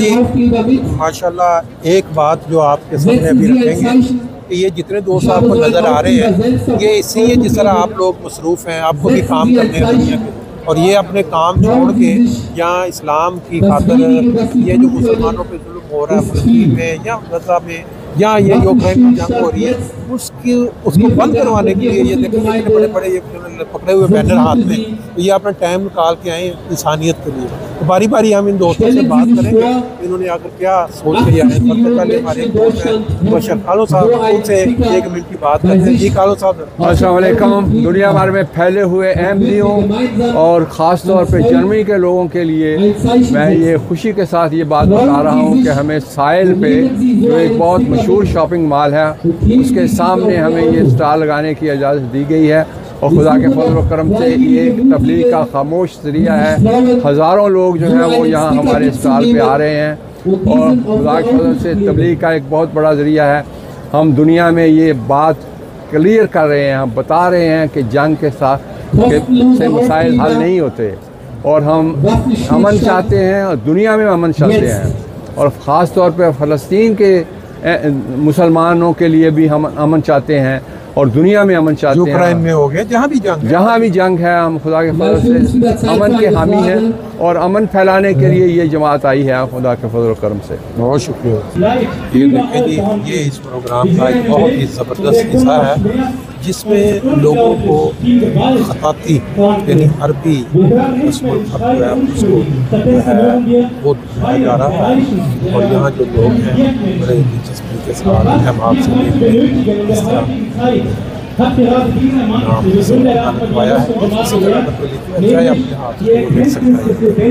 जी माशाल्लाह एक बात जो आपके सामने अभी रखेंगे कि ये जितने दोस्त आपको नज़र आ रहे हैं ये इसी है जिस तरह आप लोग मसरूफ़ हैं, आपको भी काम करने हैं दुनिया के, और ये अपने काम छोड़ के यहाँ इस्लाम की खातिर ये जो मुसलमानों पे जुल्म हो रहा है फ़लस्तीन में या गज़ा में या ये यूक्रेन की जंग हो रही है उसको बंद करवाने के लिए ये देखिए इतने बड़े बड़े ये पकड़े हुए बैनर हाथ में, तो ये अपना टाइम निकाल के आए इंसानियत के लिए। तो बारी बारी हम इन दोस्तों से बात करेंगे इन्होंने आकर क्या सोच के आए। सबसे पहले हमारे दोस्त हैं बशर कालो साहब, उनसे 1 मिनट की बात करते हैं। जी कालो साहब, अस्सलाम वालेकुम। दुनिया भर में फैले हुए अहमदियों और ख़ास तौर पे जर्मनी के लोगों के लिए मैं ये खुशी के साथ ये बात बता रहा हूँ कि हमें साहिल पे जो एक बहुत मशहूर शॉपिंग मॉल है उसके सामने हमें ये स्टॉल लगाने की इजाज़त दी गई है, और खुदा के फजल व करम से ये एक तबलीग का खामोश ज़रिया है। हज़ारों लोग जो हैं वो यहाँ हमारे स्टॉल पे आ रहे हैं, और खुदा के फजल से तबलीग का एक बहुत बड़ा ज़रिया है। हम दुनिया में ये बात क्लियर कर रहे हैं, हम बता रहे हैं कि जंग के साथ से मसाइल हल नहीं होते, और हम अमन चाहते हैं और दुनिया में अमन चाहते हैं, और ख़ास तौर पर फ़लस्तीन के मुसलमानों के लिए भी हम अमन चाहते हैं और दुनिया में अमन चाहते हैं। यूक्रेन में हो गया, जहाँ भी जंग है हम खुदा के फजल से अमन के हामी हैं, और अमन फैलाने के लिए ये जमात आई है खुदा के फजल करम से। बहुत शुक्रिया। ये देखें जी, ये इस प्रोग्राम का एक बहुत ही ज़बरदस्त हिस्सा है जिसमें लोगों को खताती यानी अरबी रस्मुल खत जो है उसको जो है वो दिखाया जा रहा है, और यहाँ जो लोग हैं बड़े दिलचस्पी के साथ हम आपसे देख रहे हैं इस तरह लगवाया है, अपने हाथ को देख सकता है।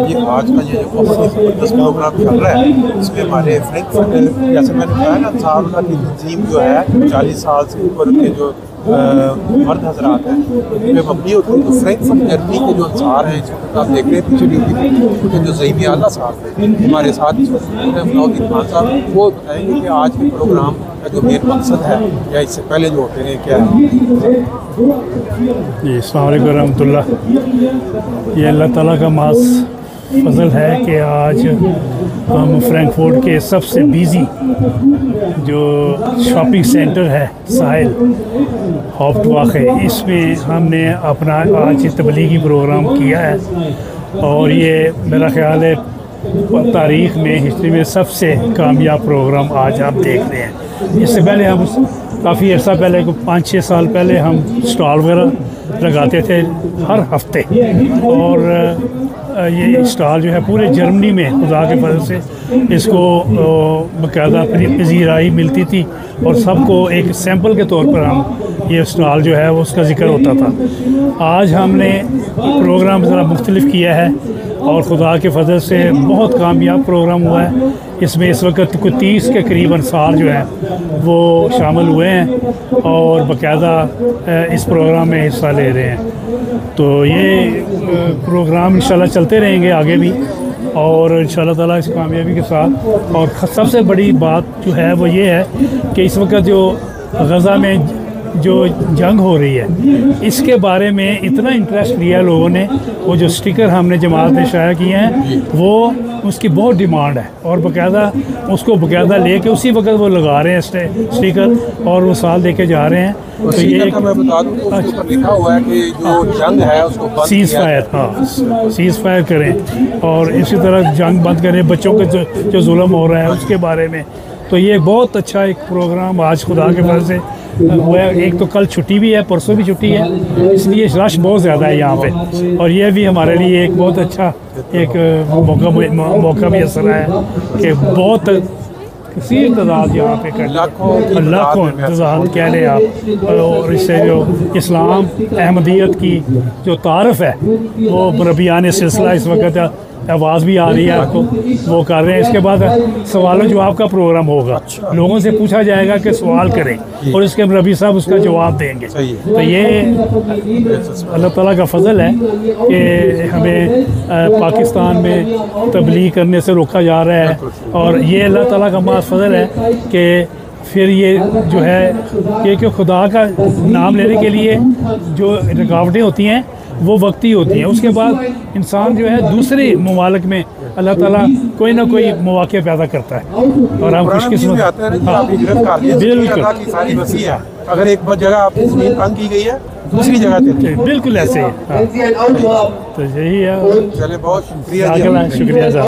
ये आज का ये जो बहुत ही ज़बरदस्त प्रोग्राम चल रहा है इसमें हमारे फ्रैंकफर्ट जैसे मैंने बताया ना सालना की तंजीम जो है 40 साल से ऊपर के जो मर्द हजरात हैं उनमें मबनी होती है। तो फ्रैंकफर्ट जर्मनी के जो अंसार हैं इस वक्त आप देख रहे हैं पीछे उनके जो ज़ईमी आला साहब हैं हमारे साथ मनाउद्दीन खान साहब, वो बताएंगे कि आज के प्रोग्राम का जो मेन मकसद है या इससे पहले जो होते हैं क्या है। जी अस्सलाम वालेकुम रहमतुल्लाह। ये अल्लाह ताला का मास फजल है कि आज हम फ्रैंकफर्ट के सबसे बिज़ी जो शॉपिंग सेंटर है साहिल हाउप्टवाche, इसमें हमने अपना आज तबलीगी प्रोग्राम किया है, और ये मेरा ख्याल है तारीख़ में हिस्ट्री में सबसे कामयाब प्रोग्राम आज आप देख रहे हैं। इससे पहले हम काफ़ी अर्सा पहले 5-6 साल पहले हम स्टॉल वगैरह लगाते थे हर हफ्ते, और ये स्टॉल जो है पूरे जर्मनी में खुदा के फजल से इसको बाकायदा पजीराई मिलती थी, और सबको एक सैंपल के तौर पर हम ये स्टॉल जो है वो उसका ज़िक्र होता था। आज हमने प्रोग्राम ज़रा मुख्तलिफ किया है, और खुदा के फजल से बहुत कामयाब प्रोग्राम हुआ है। इसमें इस वक्त कुछ 30 के करीब अंसार जो है वो शामिल हुए हैं, और बाकायदा इस प्रोग्राम में हिस्सा ले रहे हैं। तो ये प्रोग्राम इंशाल्लाह चलते रहेंगे आगे भी, और इंशाल्लाह ताला इस कामयाबी के साथ। और सबसे बड़ी बात जो है वो ये है कि इस वक्त जो गज़ा में जो जंग हो रही है इसके बारे में इतना इंटरेस्ट लिया लोगों ने, वो जो स्टिकर हमने जमात में शाया किए हैं वो उसकी बहुत डिमांड है, और बाकायदा उसको बाकायदा लेके उसी वक्त वो लगा रहे हैं स्टिकर, और वो साल लेके जा रहे हैं। तो ये मैं बता दूं तो उसके ऊपर लिखा हुआ है कि जो जंग है उसको सीज़ फायर, हाँ सीज़ फायर करें, और इसी तरह जंग बंद करें, बच्चों के जो जुल्म हो रहा है उसके बारे में। तो ये बहुत अच्छा एक प्रोग्राम आज खुदा के फजल से हुआ है। एक तो कल छुट्टी भी है, परसों भी छुट्टी है, इसलिए रश बहुत ज़्यादा है यहाँ पे, और ये भी हमारे लिए एक बहुत अच्छा एक मौका भी असर है कि बहुत कसीर तादाद यहाँ पे कर लाखों इंतज़ाम कह लें आप, और इससे जो इस्लाम अहमदियत की जो तारफ़ है वो रबियान सिलसिला इस वक्त आवाज़ भी आ रही है आपको, वो कर रहे हैं। इसके बाद सवाल जवाब का प्रोग्राम होगा, लोगों से पूछा जाएगा कि सवाल करें, और इसके रबी साहब उसका जवाब देंगे। तो ये अल्लाह ताला का फजल है कि हमें पाकिस्तान में तबलीग करने से रोका जा रहा है, और ये अल्लाह ताला का मास फजल है कि फिर ये जो है ये कि खुदा का नाम लेने के लिए जो रुकावटें होती हैं वो वक्ती होती हैं, उसके बाद इंसान जो है दूसरे ममालिक में अल्लाह ताला कोई ना कोई मौके पैदा करता है और हम खुशकिस्मत बिल्कुल। अगर एक जगह आपकी ज़मीन तंग की गई है दूसरी जगह देते हैं, बिल्कुल ऐसे ही। तो यही है। चले, बहुत शुक्रिया, शुक्रिया साहब।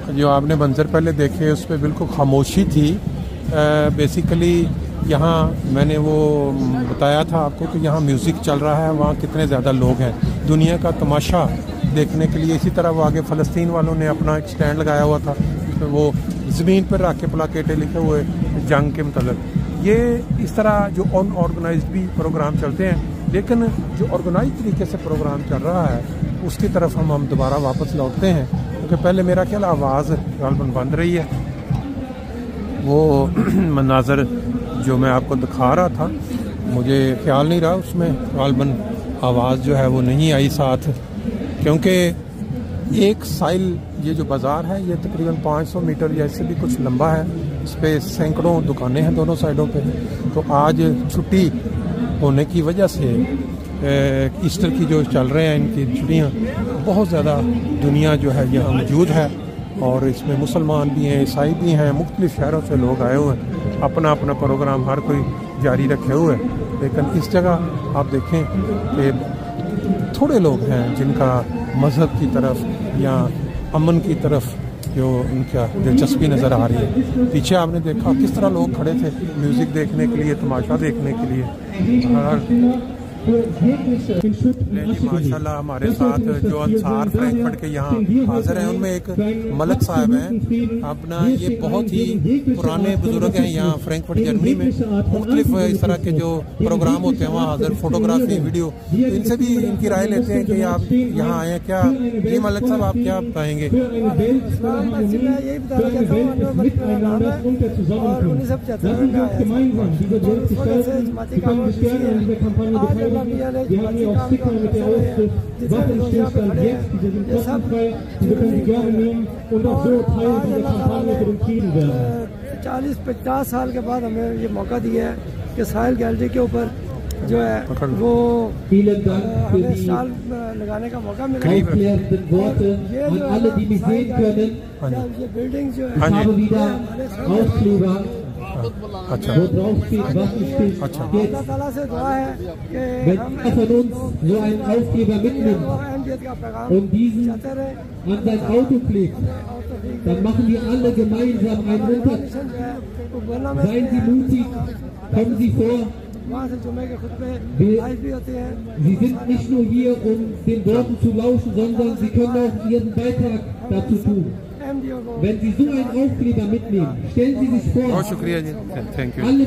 जो आपने मंजर पहले देखे उस पर बिल्कुल खामोशी थी। बेसिकली यहाँ मैंने वो बताया था आपको कि यहाँ म्यूज़िक चल रहा है, वहाँ कितने ज़्यादा लोग हैं दुनिया का तमाशा देखने के लिए। इसी तरह वो आगे फ़लस्तीन वालों ने अपना एक स्टैंड लगाया हुआ था, उसमें वो ज़मीन पर रख के प्लाकेटें लिखे हुए जंग के मतलब। ये इस तरह जो अनऑर्गेनाइज्ड भी प्रोग्राम चलते हैं, लेकिन जो ऑर्गेनाइज तरीके से प्रोग्राम चल रहा है उसकी तरफ हम दोबारा वापस लौटते हैं, क्योंकि पहले मेरा ख्याल आवाज़ गालबन बंद रही है। वो मनाजर जो मैं आपको दिखा रहा था मुझे ख्याल नहीं रहा उसमें गालबन आवाज़ जो है वो नहीं आई साथ, क्योंकि एक साइल ये जो बाज़ार है ये तकरीबन 500 मीटर या इससे भी कुछ लंबा है। इस पर सैकड़ों दुकानें हैं दोनों साइडों पे। तो आज छुट्टी होने की वजह से ईस्टर की जो चल रहे हैं इनकी छुट्टियाँ, बहुत ज़्यादा दुनिया जो है यहाँ मौजूद है और इसमें मुसलमान भी हैं, ईसाई भी हैं, मुख्तलिफ़ शहरों से लोग आए हुए हैं, अपना अपना प्रोग्राम हर कोई जारी रखे हुए हैं। लेकिन इस जगह आप देखें कि थोड़े लोग हैं जिनका मज़हब की तरफ या अमन की तरफ जो उनका दिलचस्पी नज़र आ रही है। पीछे आपने देखा किस तरह लोग खड़े थे म्यूज़िक देखने के लिए, तमाशा देखने के लिए। माशाल्लाह हमारे साथ जो अंसार फ्रैंकफर्ट के यहाँ हाजिर हैं उनमें एक मलक साहब हैं अपना, ये बहुत ही पुराने बुजुर्ग हैं यहाँ फ्रैंकफर्ट जर्मनी में। मुख्तलिफ इस तरह के जो प्रोग्राम होते हैं वहाँ हाजिर, फोटोग्राफी, वीडियो, तो इनसे भी इनकी राय लेते हैं कि आप यहाँ आए हैं क्या। ये मलक साहब आप क्या बताएंगे? यही बताना चाहता हूँ, और 1975 में आया था, और उस वक्त से जमाती काम आज अल्लाह मियां ने जमाती काम जितने भी लोग यहाँ पे खड़े हैं ये सब 40-50 साल के बाद हमें ये मौका दिया है कि साहिल गैलरी के ऊपर जो है वो हमें स्टॉल लगाने का मौका मिला। ये बिल्डिंग जो है अच्छा अच्छा, अल्लाह ताला से दुआ है कि हम अहमियत का पैगाम चाहते रहे। Dann machen wir alle gemeinsam einen Unterschied. Seien Sie mutig, kommen Sie vor. Sie sind nicht nur hier, um den Worten zu lauschen, sondern Sie können auch Ihren Beitrag dazu tun. Wenn Sie so einen Aufkleber mitnehmen, stellen Sie sich vor, बहुत शुक्रिया जी, thank you. alle